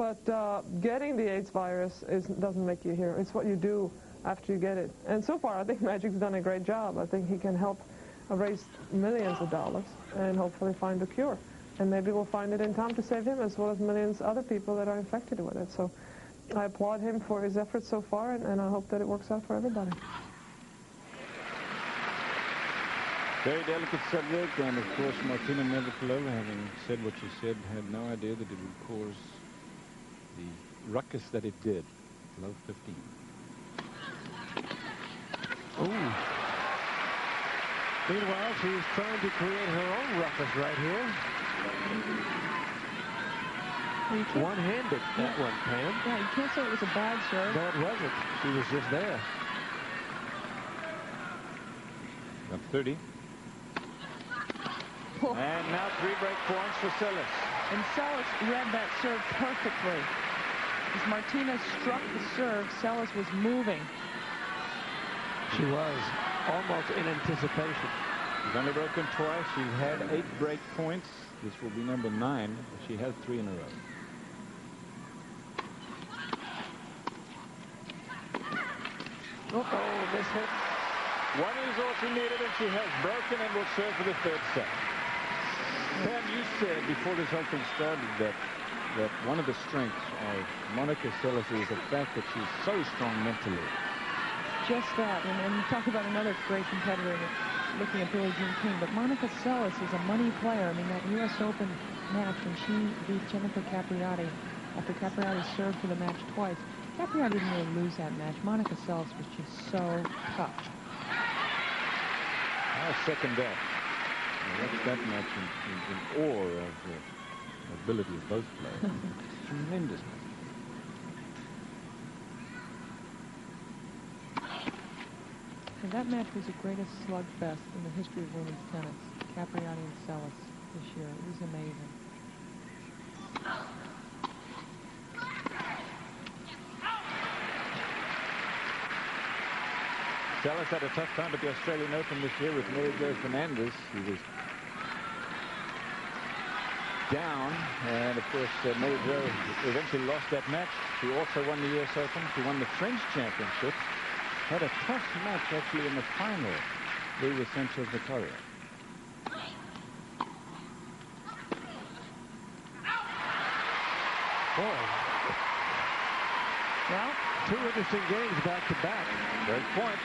But getting the AIDS virus doesn't make you a hero. It's what you do after you get it. And so far, I think Magic's done a great job. I think he can help raise millions of dollars and hopefully find a cure. And maybe we'll find it in time to save him as well as millions of other people that are infected with it. So I applaud him for his efforts so far, and I hope that it works out for everybody. Very delicate subject, and of course Martina Navratilova, having said what she said, had no idea that it would cause the ruckus that it did. Love 15. Ooh. Meanwhile, she's trying to create her own ruckus right here. One-handed, that one, Pam. Yeah, you can't say it was a bad serve. No, it wasn't. She was just there. Up 30. And now 3 break points for Seles. And Seles read that serve perfectly. As Martina struck the serve, Seles was moving. She was almost in anticipation. She's only broken twice. She's had 8 break points. This will be number 9. She has 3 in a row. Oh, this hit. One is all she needed, and she has broken and will serve for the 3rd set. Pam, you said before this whole thing started that one of the strengths of Monica Seles is the fact that she's so strong mentally. Just that, and you talk about another great competitor looking at Billie Jean King, but Monica Seles is a money player. I mean, that U.S. Open match when she beat Jennifer Capriati after Capriati served for the match twice. Capriati didn't really lose that match. Monica Seles was just so tough. I'll second that. That's that match in awe of the ability of both players. Tremendous. And that match was the greatest slugfest in the history of women's tennis. Capriati and Seles this year. It was amazing. Seles had a tough time at the Australian Open this year with Mary Jo Fernandez. He was down, and of course Mary Jo eventually lost that match. She also won the US Open. She won the French Championship. Had a tough match actually in the final with Sanchez Vicario. Boy. Well, 2 interesting games back to back. Break point.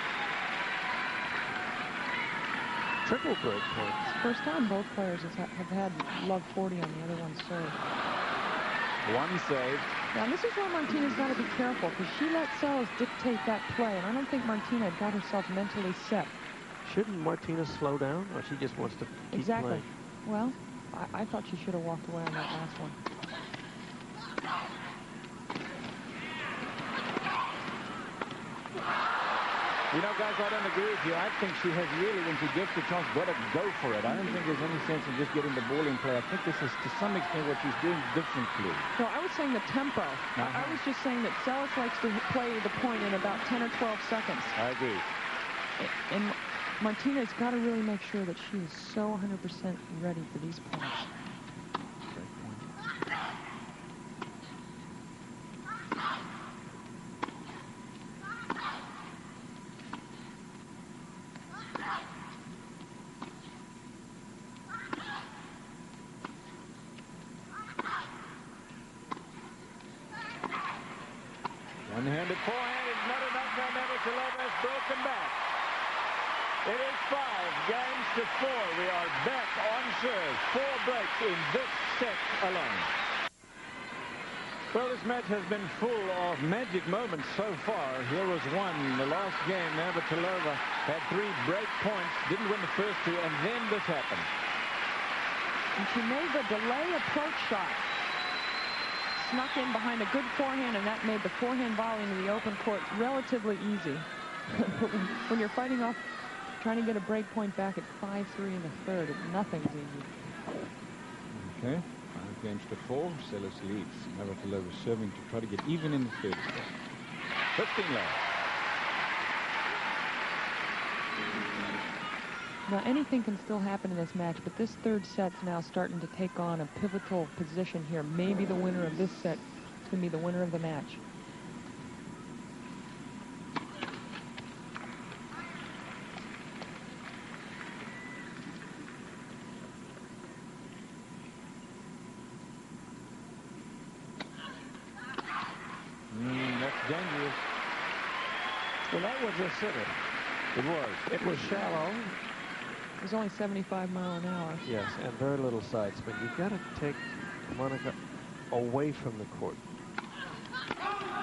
Triple break points. First time both players have had love 40 on the other one's serve. One save. Now, this is where Martina's got to be careful, because she let Seles dictate that play, and I don't think Martina got herself mentally set. Shouldn't Martina slow down, or she just wants to keep Exactly. playing? Well, I thought she should have walked away on that last one. You know, guys, I don't agree with you. I think she has really, when she gets the chance, got to go for it. I don't think there's any sense in just getting the ball in play. I think this is, to some extent, what she's doing differently. No, I was saying the tempo. I was just saying that Seles likes to play the point in about 10 or 12 seconds. I agree. And Martina's got to really make sure that she is so 100% ready for these points. One-handed forehand is not enough. Now Navratilova has broken back. It is 5 games to 4. We are back on serve. 4 breaks in this set alone. Well, this match has been full of magic moments so far. Here was one. The last game, Navratilova had 3 break points, didn't win the first 2, and then this happened. And she made the delay approach shot. Snuck in behind a good forehand, and that made the forehand volley into the open court relatively easy. When you're fighting off, trying to get a break point back at 5-3 in the third, nothing's easy. Okay, 5 games to 4. Seles leads. Navratilova serving to try to get even in the third set. 15 left. Now, anything can still happen in this match, but this third set's now starting to take on a pivotal position here. Maybe the winner of this set It's going to be the winner of the match. That's dangerous. Well, that was a sitter. It was. It was shallow. It was only 75 miles an hour. Yes, and very little side spin. You've got to take Monica away from the court.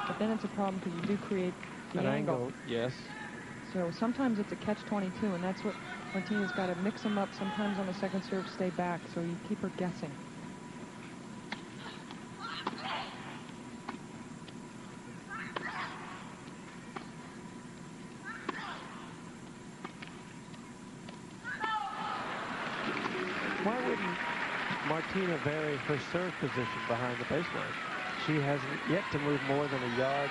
But then it's a problem because you do create the angle. Yes. So sometimes it's a catch-22, and that's what Martina's got to mix them up. Sometimes on the second serve, stay back, so you keep her guessing. Why wouldn't Martina vary her serve position behind the baseline? She hasn't yet to move more than a yard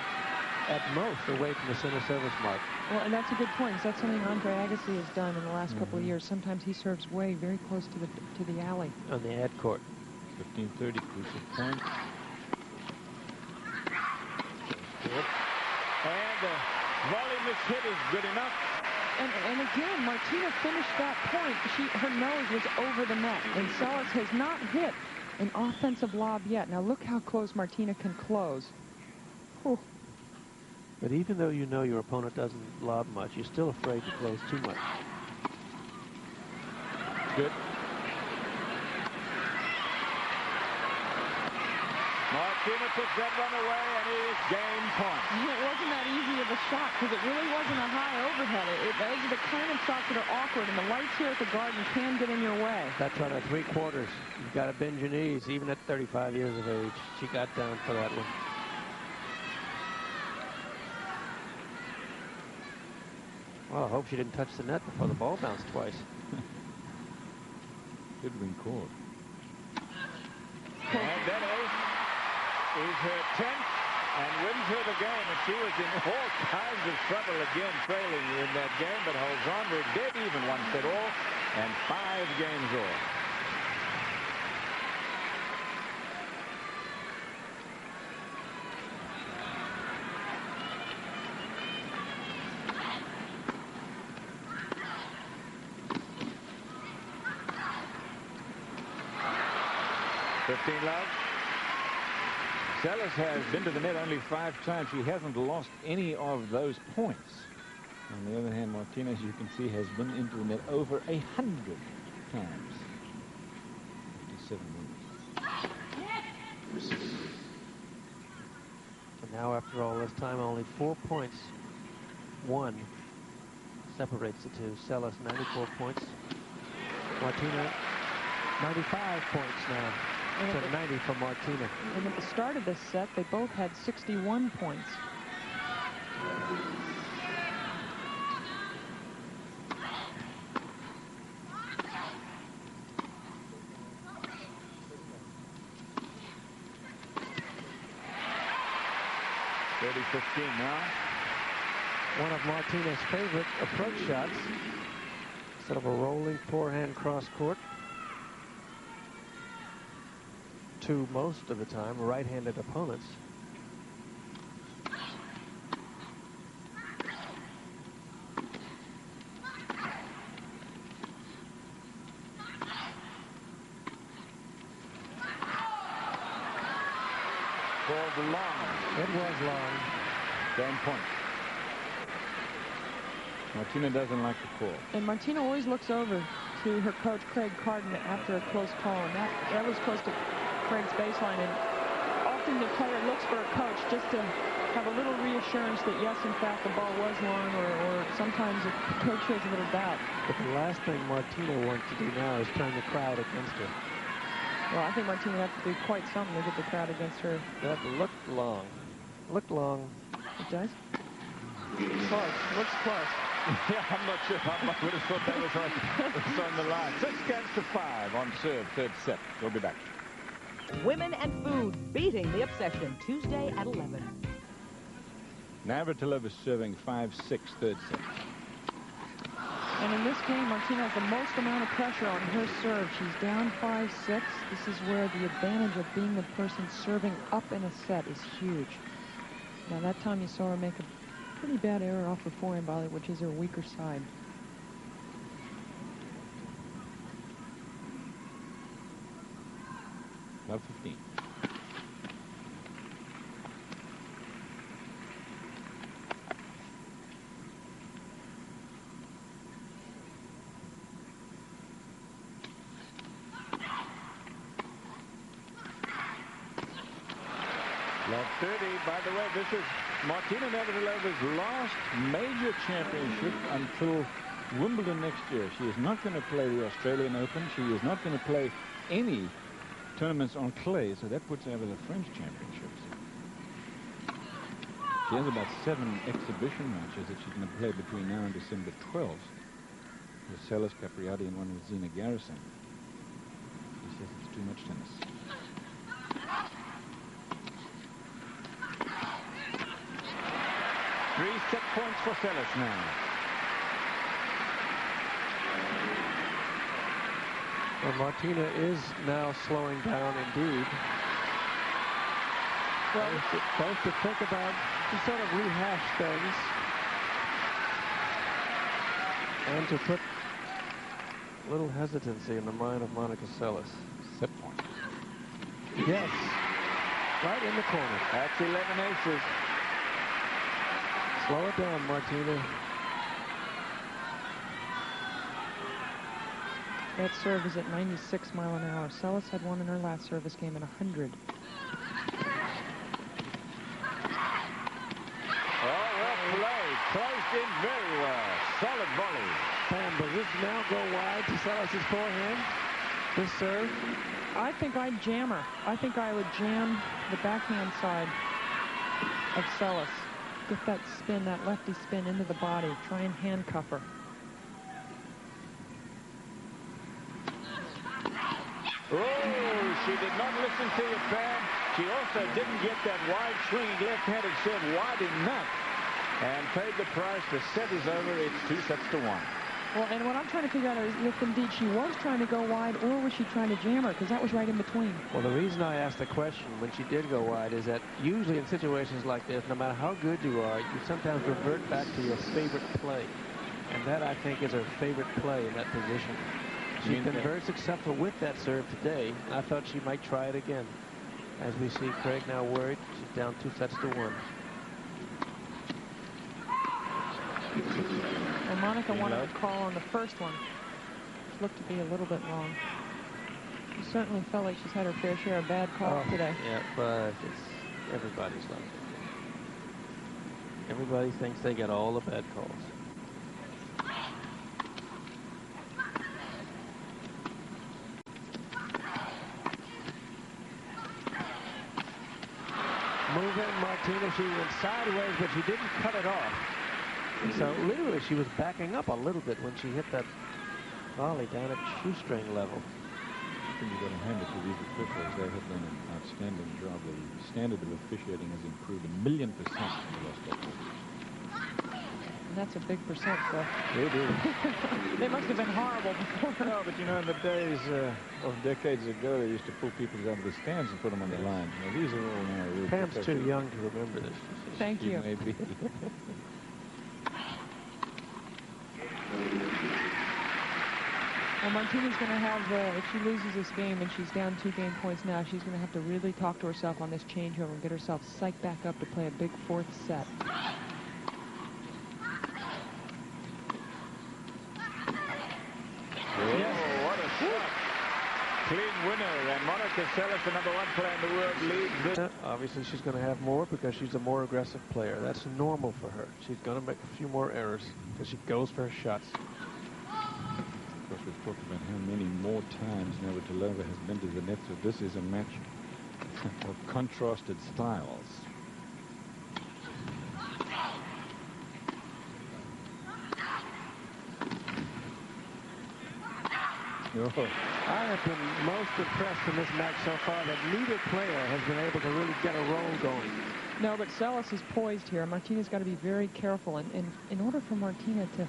at most away from the center service mark. Well, and that's a good point. That's something Andre Agassi has done in the last couple of years. Sometimes he serves way very close to the alley. On the ad court. 15-30, crucial point. And the volley mishit is good enough. And again, Martina finished that point. Her nose was over the net, and Seles has not hit an offensive lob yet. Now look how close Martina can close. Whew. But even though you know your opponent doesn't lob much, you're still afraid to close too much. Good. Martina puts that one away, and it's game point. It wasn't that easy of a shot because it really wasn't a high overhead. Those are the kind of shots that are awkward, and the lights here at the Garden can get in your way. That's on a three-quarters. You've got to bend your knees, even at 35 years of age. She got down for that one. Well, I hope she didn't touch the net before the ball bounced twice. Could have been caught. And Dennis is her 10th and wins her the game. And she was in all kinds of trouble again, trailing in that game, but holds on. We're dead even 1 set all and 5 games all. Love. Seles has been to the net only 5 times. She hasn't lost any of those points. On the other hand, Martina, as you can see, has been into the net over 100 times. 57 minutes. And now, after all this time, only 4 points. 1 separates the two. Seles, 94 points. Martina, 95 points now. To 90 for Martina. And at the start of this set, they both had 61 points. (30-15) now. One of Martina's favorite approach shots. Instead of a rolling forehand cross court. To most of the time right-handed opponents. Called long. It was long. Game point. Martina doesn't like the call. And Martina always looks over to her coach, Craig Carden, after a close call. And that was close to Craig's baseline, and often the player looks for a coach just to have a little reassurance that yes, in fact, the ball was long, or sometimes the coach shows a little doubt. But the last thing Martina wants to do now is turn the crowd against her. Well, I think Martina would have to do quite something to get the crowd against her. That looked long. Looked long. It does? Close. Looks close. Yeah, I'm not sure. I would have thought that was on the line. 6 games to 5 on serve, 3rd set. We'll be back. Women and food beating the obsession Tuesday at 11. Navratilova serving 5-6, 3rd set. And in this game, Martina has the most amount of pressure on her serve. She's down 5-6. This is where the advantage of being the person serving up in a set is huge. Now, that time you saw her make a pretty bad error off her forehand volley, which is her weaker side. Love 15. Love 30. By the way, this is Martina Navratilova's last major championship until Wimbledon next year. She is not going to play the Australian Open. She is not going to play any tournaments on clay, so that puts her over the French championships. She has about 7 exhibition matches that she's going to play between now and December 12th. With Seles, Capriati, and one with Zina Garrison. She says it's too much tennis. Three set points for Seles now. Well, Martina is now slowing down indeed. Well, both to think about, to sort of rehash things, and to put a little hesitancy in the mind of Monica Seles. Set point. Yes, right in the corner. That's 11 aces. Slow it down, Martina. That serve is at 96 miles an hour. Seles had one in her last service game at 100. Oh, well played. Closed in very well. Solid volley. Pam, does this now go wide to Seles' forehand? This serve? I think I'd jam her. I think I would jam the backhand side of Seles. Get that spin, that lefty spin into the body. Try and handcuff her. Oh, she did not listen to you, Pam. She also didn't get that wide swinging left-handed serve wide enough and paid the price. The set is over. It's 2-1. Well, and what I'm trying to figure out is if indeed she was trying to go wide or was she trying to jam her, because that was right in between. Well, the reason I asked the question when she did go wide is that usually in situations like this, no matter how good you are, you sometimes revert back to your favorite play. And that, I think, is her favorite play in that position. She's been very successful with that serve today. I thought she might try it again. As we see Craig now worried, she's down 2-1. And Monica wanted a call on the first one, which looked to be a little bit wrong. She certainly felt like she's had her fair share of bad calls today. Yeah, but it's everybody's like it. Everybody thinks they get all the bad calls. Moving, Martina, she went sideways, but she didn't cut it off. And so literally she was backing up a little bit when she hit that volley down at shoestring level. I think you've got to hand it to these officials. They have done an outstanding job. The standard of officiating has improved 1,000,000% in the last couple of years. And that's a big percent, though. It is. They must have been horrible before. No, but you know, in the days of decades ago, they used to pull people out of the stands and put them on the line. Now, these are all now real Pam's too professionals. young to remember this. Thank you. Maybe. Well, Martina's going to have, if she loses this game and she's down 2 game points now, she's going to have to really talk to herself on this changeover and get herself psyched back up to play a big 4th set. Yes. Oh, what a shot. Clean winner, and Monica Seles, the #1 player in the world, leads this. Obviously, she's going to have more because she's a more aggressive player. That's normal for her. She's going to make a few more errors because she goes for her shots. Of course, we've talked about how many more times Navratilova has been to the net, so this is a match of contrasted styles. I have been most impressed in this match so far that neither player has been able to really get a roll going. No, but Seles is poised here. Martina's got to be very careful. And in order for Martina to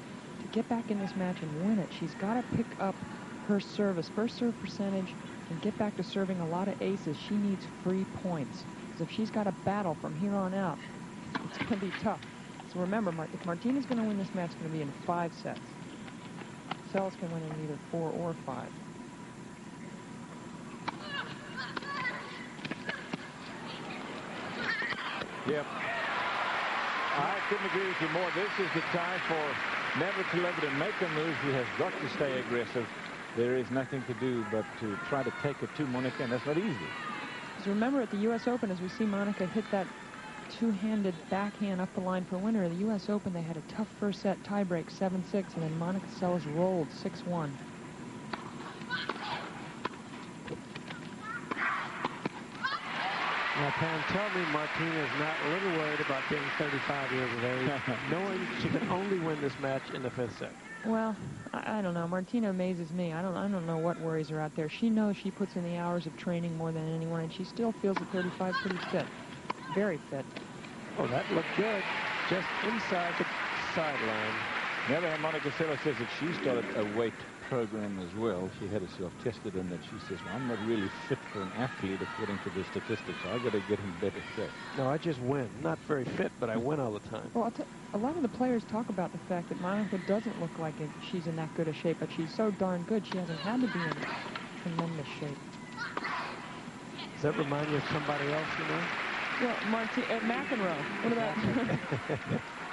get back in this match and win it, she's got to pick up her service, first serve percentage, and get back to serving a lot of aces. She needs free points. Because if she's got to battle from here on out, it's going to be tough. So remember, if Martina's going to win this match, it's going to be in 5 sets. Seles can win in either 4 or 5. Yep. I couldn't agree with you more. This is the time for Navratilova to make a move. He has got to stay aggressive. There is nothing to do but to try to take it to Monica, and that's not easy. Because remember, at the U.S. Open, as we see Monica hit that two-handed backhand up the line for winner, the U.S. Open, they had a tough first set tiebreak, 7-6, and then Monica Seles rolled 6-1. Now, Pam, tell me Martina's not a little worried about being 35 years of age, knowing she can only win this match in the 5th set. Well, I don't know. Martina amazes me. I don't know what worries her out there. She knows she puts in the hours of training more than anyone, and she still feels at 35 pretty fit. Very fit. Oh, that looked good. Just inside the sideline. The other hand, Monica Seles says that she started a weight program as well. She had herself tested, and that she says, well, I'm not really fit for an athlete according to the statistics. So I got to get in better shape. No, I just win. Not very fit, but I win all the time. Well, a lot of the players talk about the fact that Monica doesn't look like she's in that good a shape, but she's so darn good, she hasn't had to be in tremendous shape. Does that remind you of somebody else, you know? Well, McEnroe. What about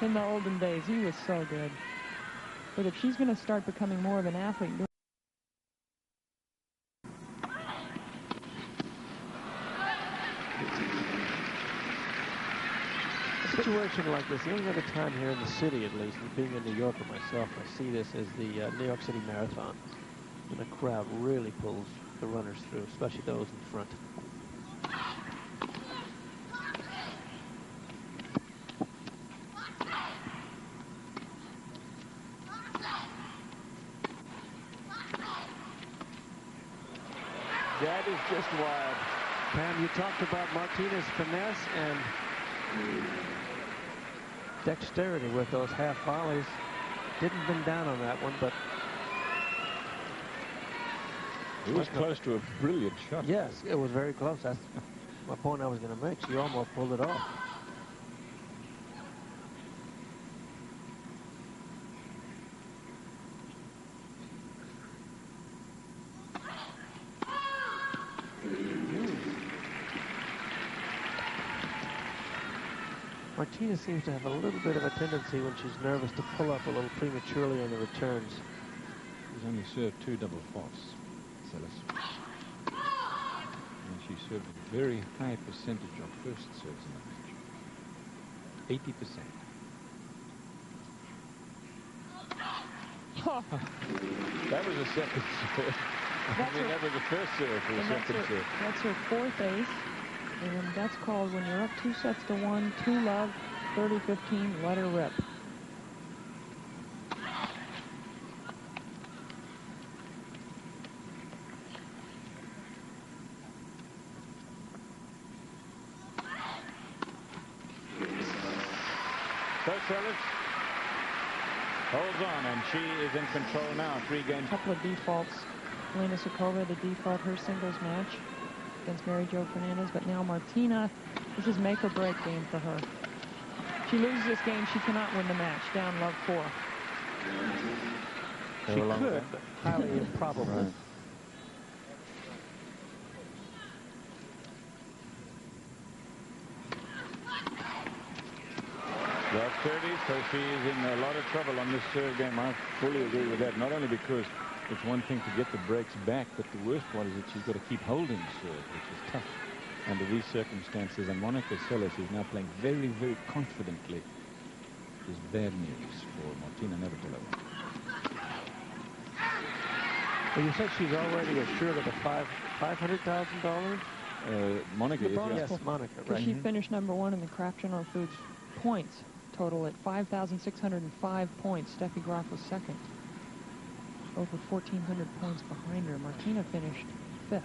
in the olden days? He was so good. But if she's going to start becoming more of an athlete, a situation like this, the only other time here in the city, at least, and being a New Yorker myself, I see this as the New York City Marathon, when the crowd really pulls the runners through, especially those in front. That is just wide. Pam, you talked about Martina's finesse and dexterity with those half volleys. Didn't bend down on that one, but it was close to a brilliant shot. Yes, it was very close. That's my point I was going to make. She almost pulled it off. Martina seems to have a little bit of a tendency when she's nervous to pull up a little prematurely on the returns. She's only served 2 double faults, Seles. And she served a very high percentage of first serves in the match. 80%. oh, That was a second serve. That was the first serve for the second serve. That's her 4th ace. And that's called when you're up 2-1, 2-love, 30-15, let her rip. So Seles holds on, and she is in control now. 3 games. A couple of defaults. Elena Sokova, the default, her singles match against Mary Jo Fernandez, but now Martina, this is make or break game for her. She loses this game, she cannot win the match. Down love 4. She could, but highly improbable. Right. Love 30, so she is in a lot of trouble on this serve game. I fully agree with that. Not only because it's one thing to get the breaks back, but the worst part is that she's got to keep holding serve, which is tough under these circumstances. And Monica Seles is now playing very, very confidently. Which is bad news for Martina Navratilova. Well, you said she's already assured of the $500,000? Monica is, Yes, Monica, right. She finished #1 in the Kraft General Foods points total at 5,605 points. Steffi Graf was second. Over 1,400 points behind her. Martina finished 5th.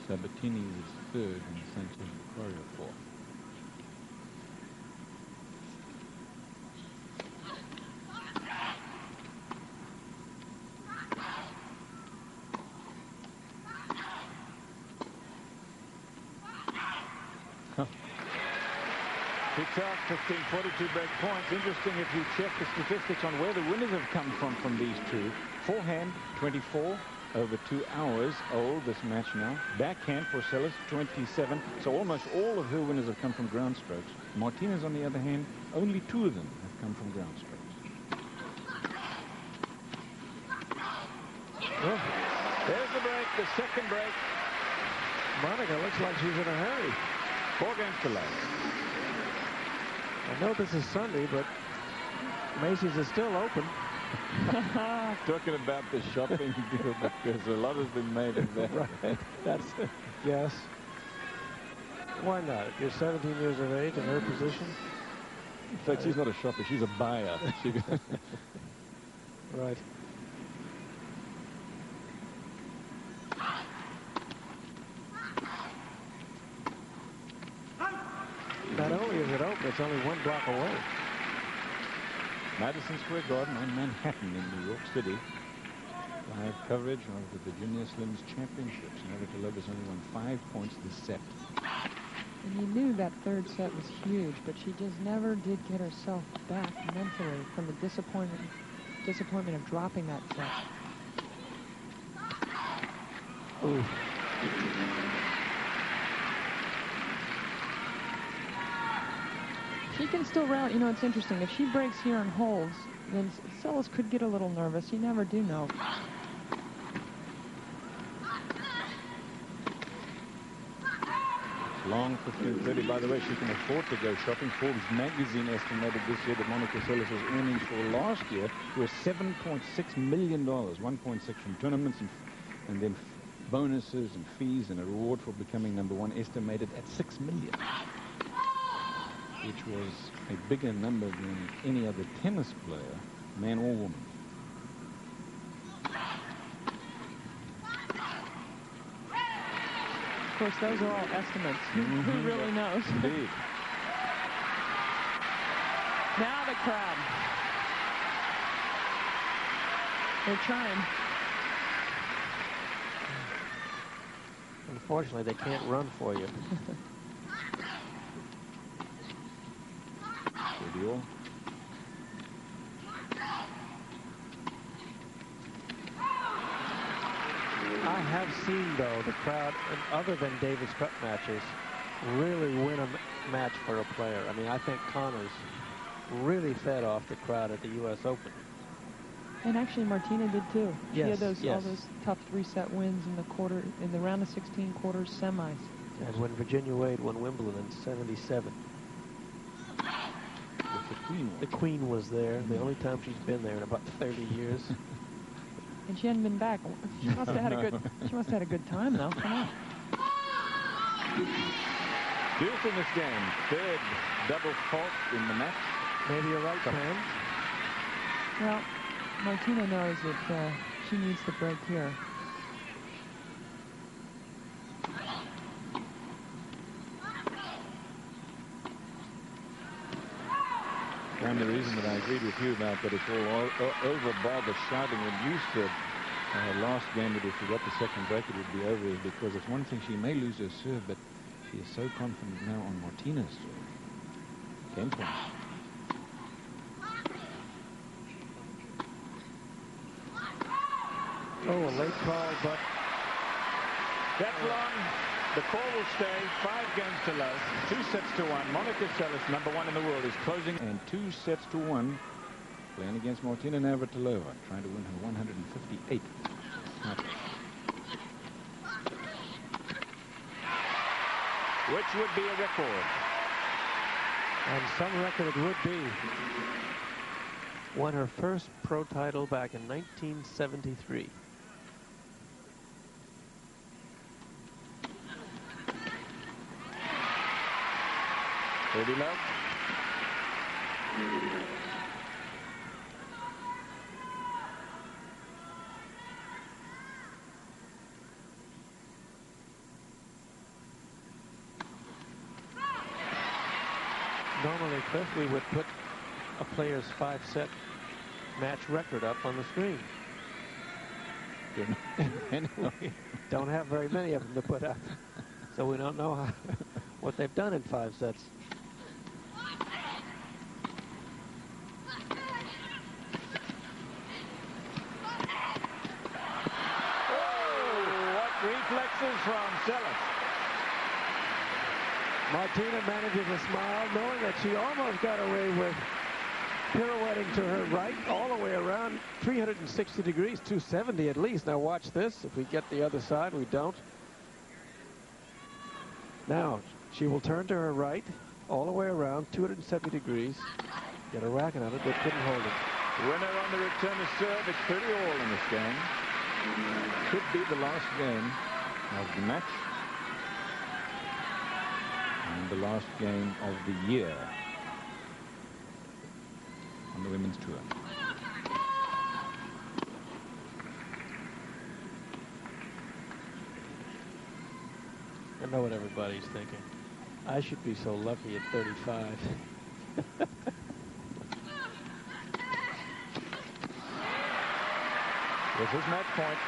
Sabatini is 3rd and Sanchez Vicario 4th. It's out 15, 42 break points. Interesting if you check the statistics on where the winners have come from these two. Forehand, 24, over 2 hours old, this match now. Backhand for Seles, 27. So almost all of her winners have come from ground strokes. Martinez, on the other hand, only 2 of them have come from ground strokes. Well, there's the break, the second break. Monica looks like she's in a hurry. 4 games to love. I know this is Sunday, but Macy's is still open. Talking about the shopping deal, because a lot has been made of that. Right. That's it. Yes. Why not? If you're 17 years of age in her position. In fact, she's not a shopper. She's a buyer. Right. Not only is it open, it's only 1 block away. Madison Square Garden on Manhattan in New York City. Live coverage of the Virginia Slims Championships. Navratilova has only won 5 points this set. And you knew that third set was huge, but she just never did get herself back mentally from the disappointment of dropping that set. Ooh. She can still rally. You know, it's interesting. If she breaks here and holds, then Seles could get a little nervous. You never do know. Long 15:30. By the way, she can afford to go shopping. Forbes magazine estimated this year that Monica Seles' earnings for last year were $7.6 million. 1.6 from tournaments and then bonuses and fees, and a reward for becoming #1 estimated at $6 million. Which was a bigger number than any other tennis player, man or woman. Of course, those are all estimates. Who really knows? Indeed. Now the crowd. They're trying. Unfortunately, they can't run for you. Deal. I have seen, though, the crowd, other than Davis Cup matches, really win a match for a player. I mean, I think Connors really fed off the crowd at the U.S. Open. And actually, Martina did too. She Yes, had those yes. all those tough 3-set wins in the round of 16 quarters semis. And when Virginia Wade won Wimbledon in '77. The Queen was there. The only time she's been there in about 30 years. And she hadn't been back. She must have had a good. She must have had a good time, though. Come on. Deuce in this game. Third double fault in the match. Maybe a right hand. Well, Martina knows that she needs to break here. And the reason that I agreed with you about that it's all over Barbara shouting when you said last game that if she got the second break it would be over, is because it's one thing she may lose her serve, but she is so confident now on Martinez serve. 10 points. Oh, a late call, but That's long. The call will stay. 5 games to love. 2 sets to 1. Monica Seles, #1 in the world, is closing. And 2 sets to 1. Playing against Martina Navratilova, trying to win her 158th. Which would be a record. and some record it would be. Won her first pro title back in 1973. Ready, love? Normally, Cliff, we would put a player's 5-set match record up on the screen. Anyway. Don't have very many of them to put up, so we don't know what they've done in 5 sets. Seles. Martina manages a smile, knowing that she almost got away with pirouetting to her right all the way around 360 degrees, 270 at least. Now watch this. If we get the other side, we don't. Now she will turn to her right all the way around 270 degrees. Get a racket on it, but couldn't hold it. Winner on the return to serve. It's 30-all in this game. Could be the last game of the match and the last game of the year on the women's tour. I know what everybody's thinking. I should be so lucky at 35. This is match point.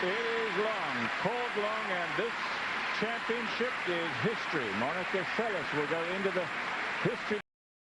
It is long, called long, and this championship is history. Monica Seles will go into the history